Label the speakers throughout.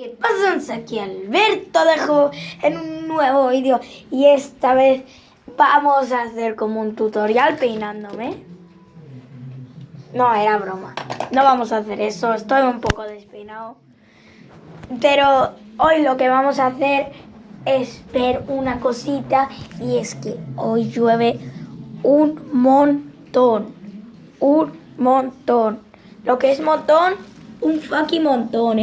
Speaker 1: ¿Qué pasa? Aquí Alberto dejo en un nuevo vídeo y esta vez vamos a hacer como un tutorial peinándome. No, era broma. No vamos a hacer eso, estoy un poco despeinado. Pero hoy lo que vamos a hacer es ver una cosita y es que hoy llueve un montón. Un montón. Lo que es montón, un fucking montón,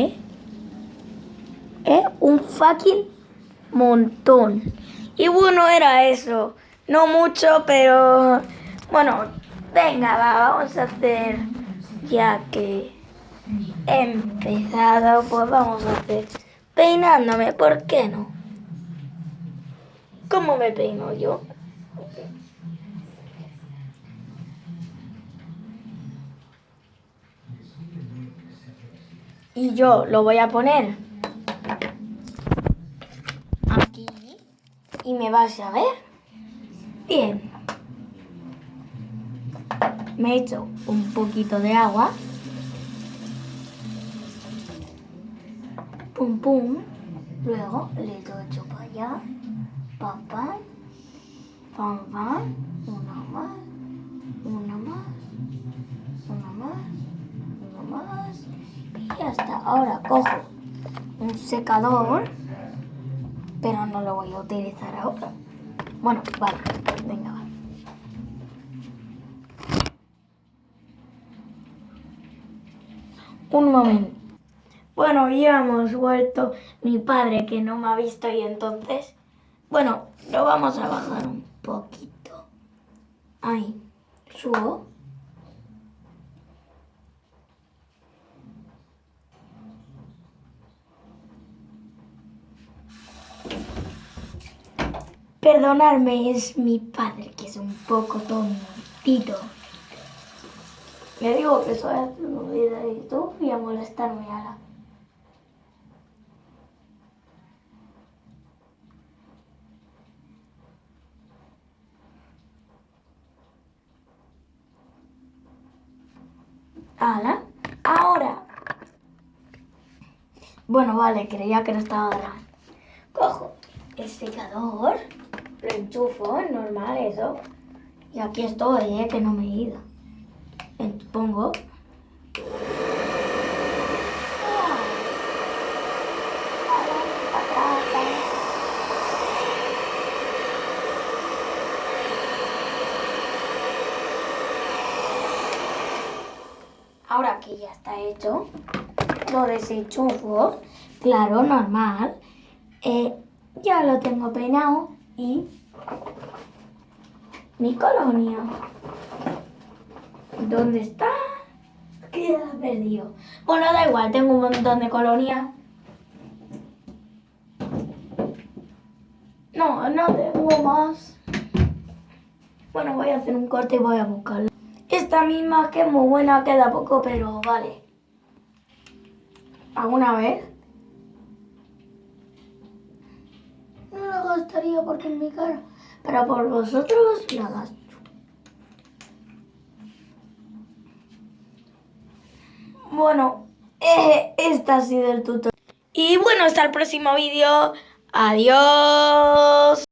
Speaker 1: un fucking montón. Y bueno, era eso. No mucho, pero bueno, venga, vamos a hacer, ya que he empezado, pues vamos a hacer peinándome, ¿por qué no? ¿Cómo me peino yo? Y yo lo voy a poner aquí y me vas a ver. Bien. Me he hecho un poquito de agua. Pum, pum. Luego le doy para allá. Pam, pam. Pam, pam. Una más. Una más. Una más. Una más. Y hasta ahora cojo un secador. Pero no lo voy a utilizar ahora. Bueno, vale. Venga, va. Un momento. Bueno, ya hemos vuelto. Mi padre que no me ha visto y entonces... Bueno, lo vamos a bajar un poquito. Ahí. Subo. Perdonadme, es mi padre que es un poco tontito. Le digo que estoy haciendo un video de YouTube y a molestarme ahora. ¿Hala? Ahora. Bueno, vale, creía que no estaba grabando. Cojo el secador, lo enchufo, es normal eso. Y aquí estoy, que no me he ido. Pongo. Ahora que ya está hecho, lo desenchufo, claro, normal. Ya lo tengo peinado y mi colonia. ¿Dónde está? Queda perdido. Bueno, da igual, tengo un montón de colonia. No tengo más. Bueno, voy a hacer un corte y voy a buscarla. Esta misma que es muy buena, queda poco, pero vale. ¿Alguna vez? No la gastaría porque es mi cara, pero por vosotros la gasto. Bueno, este ha sido el tutorial. Y bueno, hasta el próximo vídeo. Adiós.